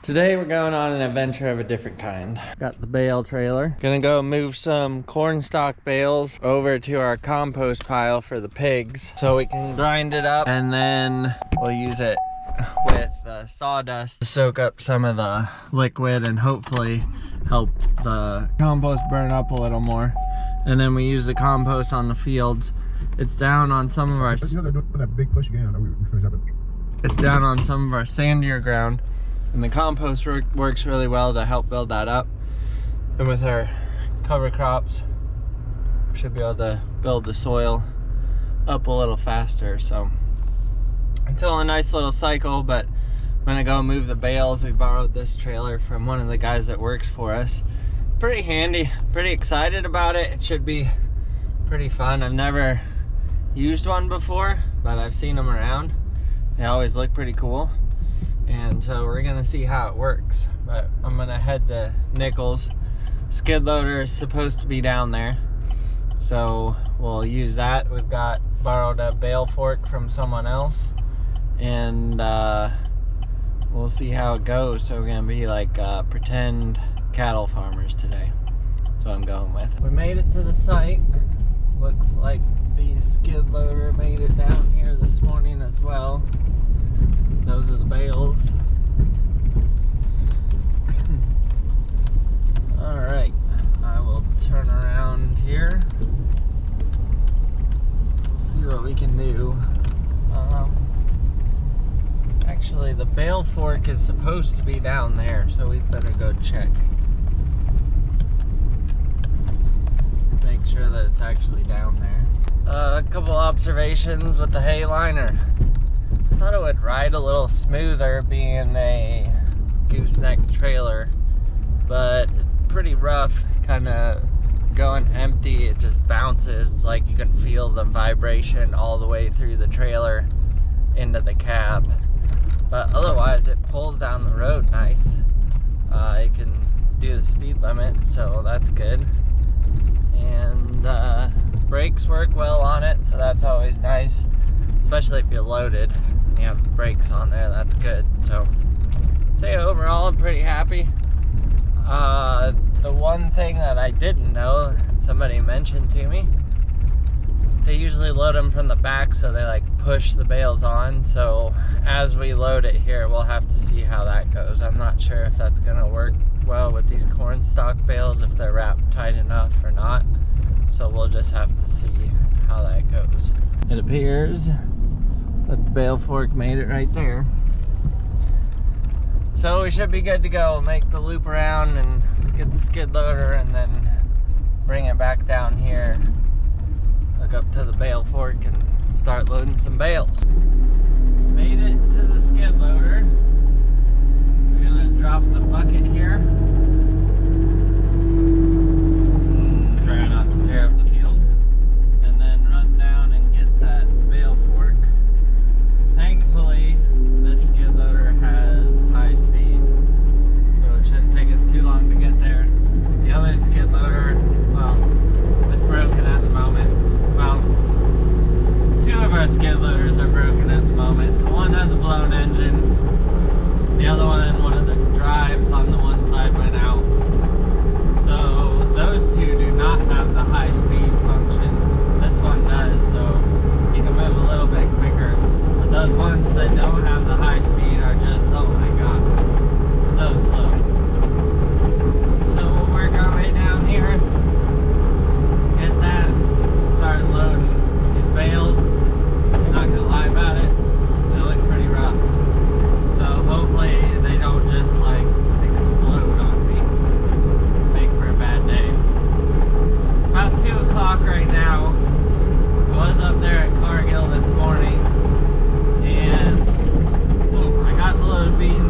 Today we're going on an adventure of a different kind. Got the bale trailer. Gonna go move some corn stalk bales over to our compost pile for the pigs so we can grind it up, and then we'll use it with sawdust to soak up some of the liquid and hopefully help the compost burn up a little more. And then we use the compost on the fields. It's down on some of our... It's down on some of our sandier ground. And the compost works really well to help build that up. And with our cover crops, we should be able to build the soil up a little faster. So it's all a nice little cycle, but I'm gonna go move the bales. We borrowed this trailer from one of the guys that works for us. Pretty handy, pretty excited about it. It should be pretty fun. I've never used one before, but I've seen them around. They always look pretty cool. And so we're gonna see how it works. But I'm gonna head to Nichols. Skid loader is supposed to be down there, so we'll use that. We've borrowed a bale fork from someone else, and we'll see how it goes. So we're gonna be like pretend cattle farmers today. That's what I'm going with. We made it to the site. Looks like the skid loader made it down here this morning as well. Those are the bales. All right, I will turn around here. We'll see what we can do. Actually, the bale fork is supposed to be down there, so we'd better go check. Make sure that it's actually down there. A couple observations with the Hayliner. I thought it would ride a little smoother being a gooseneck trailer, but it's pretty rough, kind of going empty. It just bounces. It's like you can feel the vibration all the way through the trailer into the cab, but otherwise it pulls down the road nice. It can do the speed limit, so that's good. And brakes work well on it, so that's always nice, especially if you're loaded. You have brakes on there, that's good. So I'd say overall I'm pretty happy. The one thing that I didn't know, somebody mentioned to me, they usually load them from the back, so they like push the bales on. So as we load it here, we'll have to see how that goes. I'm not sure if that's gonna work well with these corn stalk bales, if they're wrapped tight enough or not. So we'll just have to see how that goes. It appears that the bale fork made it right there. So we should be good to go. Make the loop around and get the skid loader and then bring it back down here. Hook up to the bale fork and start loading some bales. Made it to the skid loader. We're gonna drop the bucket here. Try not to tear up the field. And then run down and get that bale fork. Thankfully, this skid loader has high speed, so it shouldn't take us too long to get there. The other skid loader, well, it's broken at the moment. Well, two of our skid loaders are broken at the moment. The one has a blown engine. The other one of the drives on the one side went out. So those two do not have the high speed function. This one does, so you can move a little bit quicker. But those ones that don't have the high speed are just, oh my god, so slow. So we'll work our way down here, get that, start loading these bales. Not gonna lie about it, they look pretty rough. So hopefully they don't just like explode on me. Make for a bad day. About 2 o'clock right now. I was up there at Cargill this morning, and I got the load of beans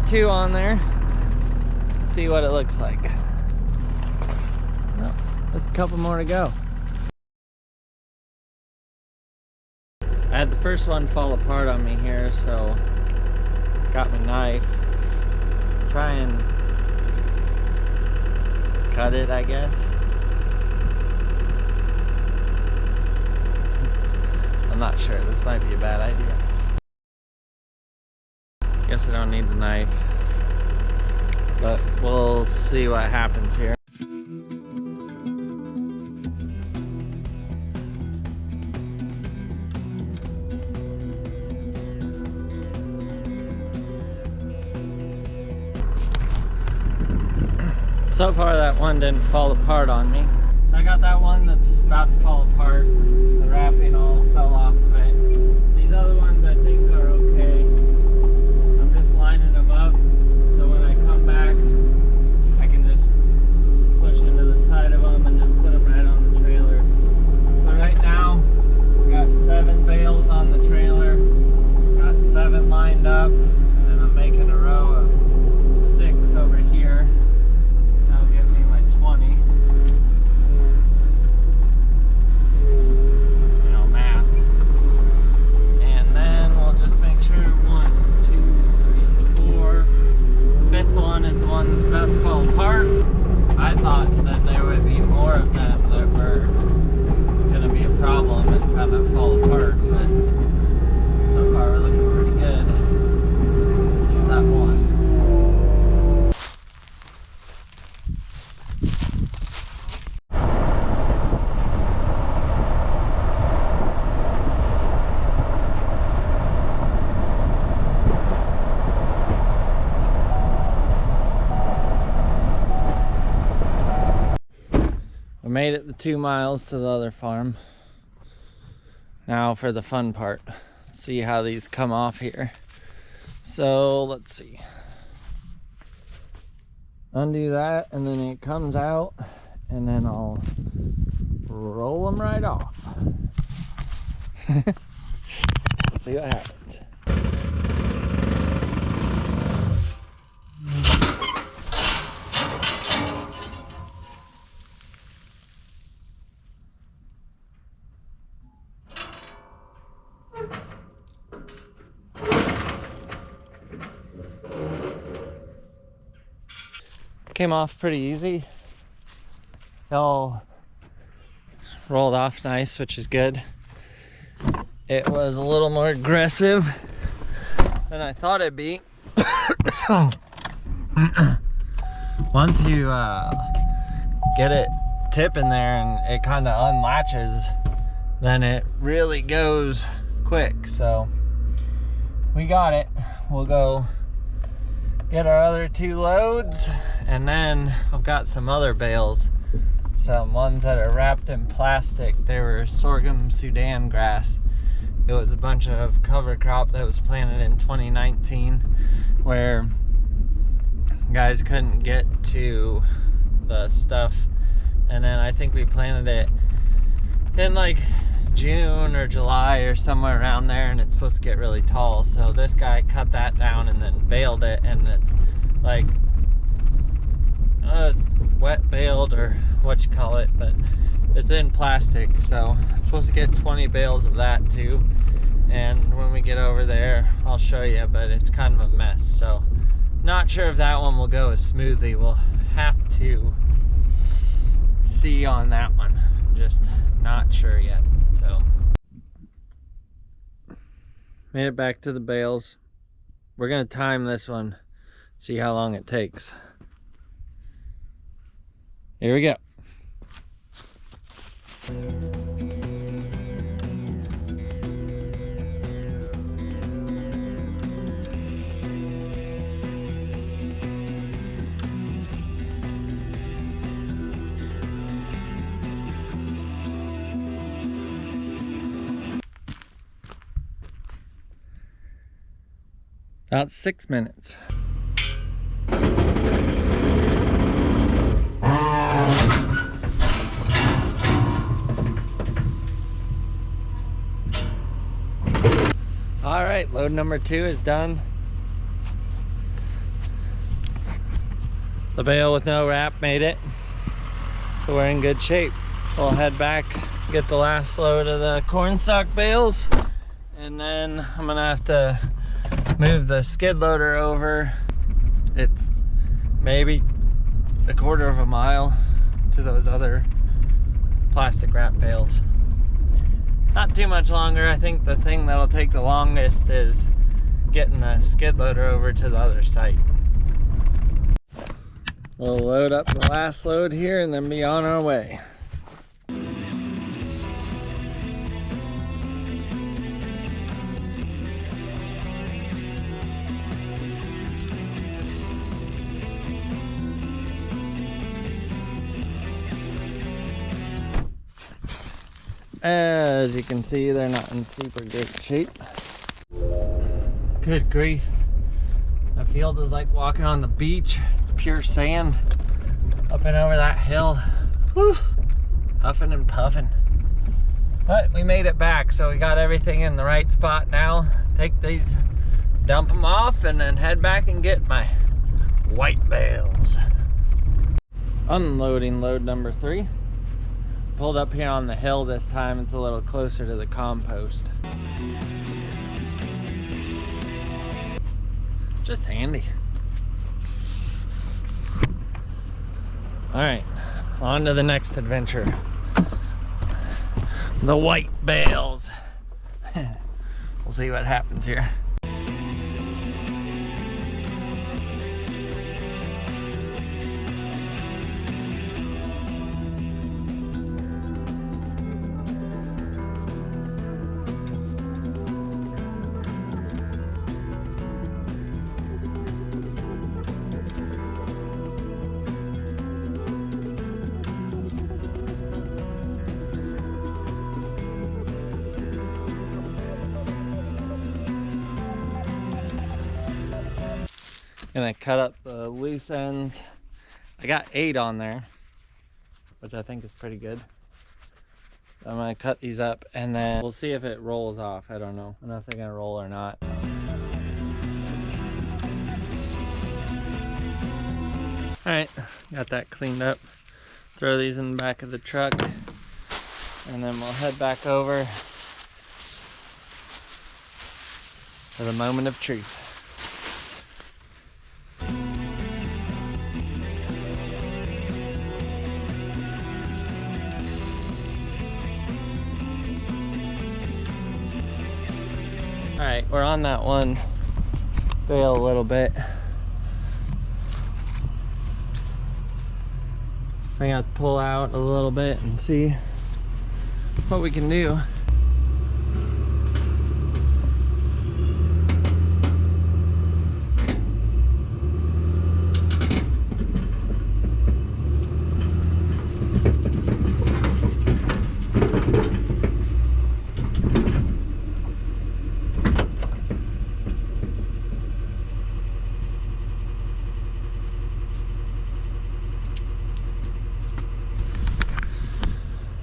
2 on there. See what it looks like. Well, there's a couple more to go. I had the first one fall apart on me here, so got my knife. Try and cut it, I guess. I'm not sure. This might be a bad idea. Guess I don't need the knife, but we'll see what happens here. So far that one didn't fall apart on me. So I got that one that's about to fall apart. The wrapping all fell off of it. These other ones I think are okay. I'm just lining them up so when I come back I can just push into the side of them and just put them right on the trailer. So right now we got 7 bales on the trailer. Got 7 lined up, and then I'm making a row of 6 over here. That'll give me my 20. You know, math. And then we'll just make sure 1, 2, 3, 4. The 5th one is the one that's about to fall apart. I thought that there would be more of them that were going to be a problem and kind of fall apart, but so far we're looking pretty good. Just that one. We made it the 2 miles to the other farm. Now for the fun part. See how these come off here. So let's see. Undo that and then it comes out and then I'll roll them right off. See what happens. Came off pretty easy. It all rolled off nice, which is good. It was a little more aggressive than I thought it'd be. Once you get it tipping there and it kind of unlatches, then it really goes quick. So we got it. We'll go get our other 2 loads, and then I've got some other bales, some ones that are wrapped in plastic. They were sorghum Sudan grass. It was a bunch of cover crop that was planted in 2019 where guys couldn't get to the stuff, and then I think we planted it in like June or July or somewhere around there, and it's supposed to get really tall. So this guy cut that down and then baled it, and it's like it's wet baled or what you call it, but it's in plastic. So I'm supposed to get 20 bales of that too, and when we get over there I'll show you, but it's kind of a mess. So not sure if that one will go as smoothly. We'll have to see on that one. Just not sure yet. So made it back to the bales. We're gonna time this one, see how long it takes. Here we go. About 6 minutes. All right, load number 2 is done. The bale with no wrap made it, so we're in good shape. We'll head back, get the last load of the cornstalk bales, and then I'm gonna have to move the skid loader over. It's maybe a quarter of a mile to those other plastic wrap bales. Not too much longer. I think the thing that'll take the longest is getting the skid loader over to the other site. We'll load up the last load here and then be on our way. As you can see, they're not in super good shape. Good grief. The field is like walking on the beach. It's pure sand up and over that hill. Whew. Huffing and puffing. But we made it back, so we got everything in the right spot now. Take these, dump them off, and then head back and get my white bales. Unloading load number 3. Pulled up here on the hill this time. It's a little closer to the compost. Just handy. All right, on to the next adventure. The white bales. We'll see what happens here. Gonna cut up the loose ends. I got 8 on there, which I think is pretty good. I'm gonna cut these up and then we'll see if it rolls off. I don't know. I don't know if they're gonna roll or not. Alright, got that cleaned up. Throw these in the back of the truck and then we'll head back over for the moment of truth. Alright, we're on that one bale a little bit. I got to pull out a little bit and see what we can do.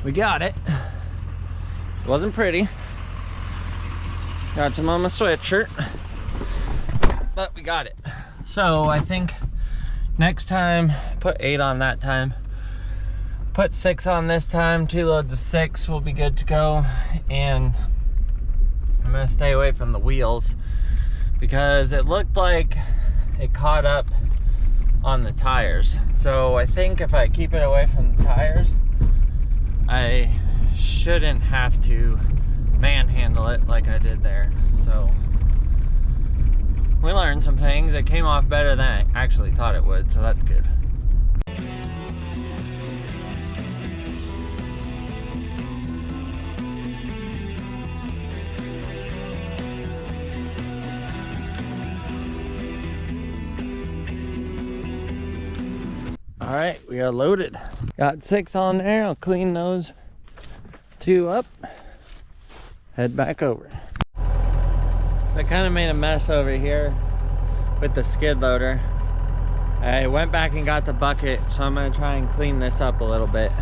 We got it. It wasn't pretty. Got some on my sweatshirt, but we got it. So I think next time, put 8 on that time. Put 6 on this time. 2 loads of 6 will be good to go. And I'm gonna stay away from the wheels because it looked like it caught up on the tires. So I think if I keep it away from the tires, I shouldn't have to manhandle it like I did there. So we learned some things. It came off better than I actually thought it would, so that's good. All right, we are loaded. Got 6 on there. I'll clean those 2 up. Head back over. I kind of made a mess over here with the skid loader. I went back and got the bucket, so I'm gonna try and clean this up a little bit.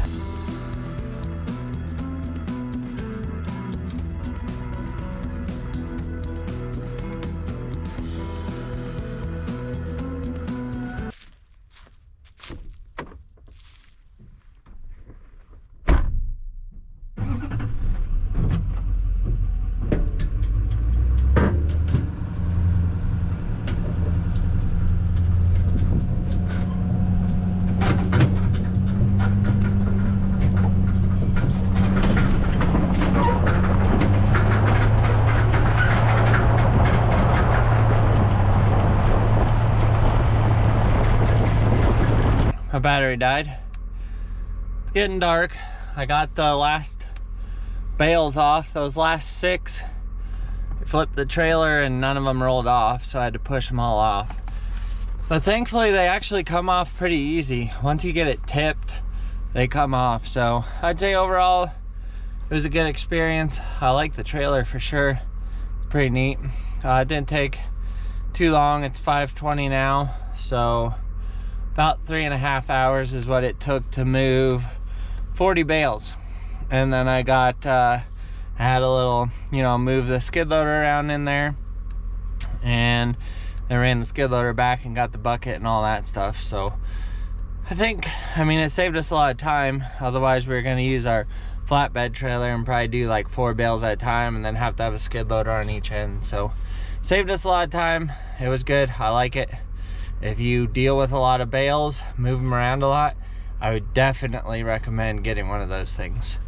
battery died. It's getting dark. I got the last bales off, those last 6. I flipped the trailer and none of them rolled off, so I had to push them all off. But thankfully they actually come off pretty easy. Once you get it tipped, they come off. So I'd say overall it was a good experience. I like the trailer for sure. It's pretty neat. It didn't take too long. It's 5:20 now, so about 3.5 hours is what it took to move 40 bales. And then I had a little, move the skid loader around in there, and I ran the skid loader back and got the bucket and all that stuff. So I mean, it saved us a lot of time. Otherwise we were going to use our flatbed trailer and probably do like 4 bales at a time and then have to have a skid loader on each end. So saved us a lot of time. It was good. I like it. If you deal with a lot of bales, move them around a lot, I would definitely recommend getting one of those things.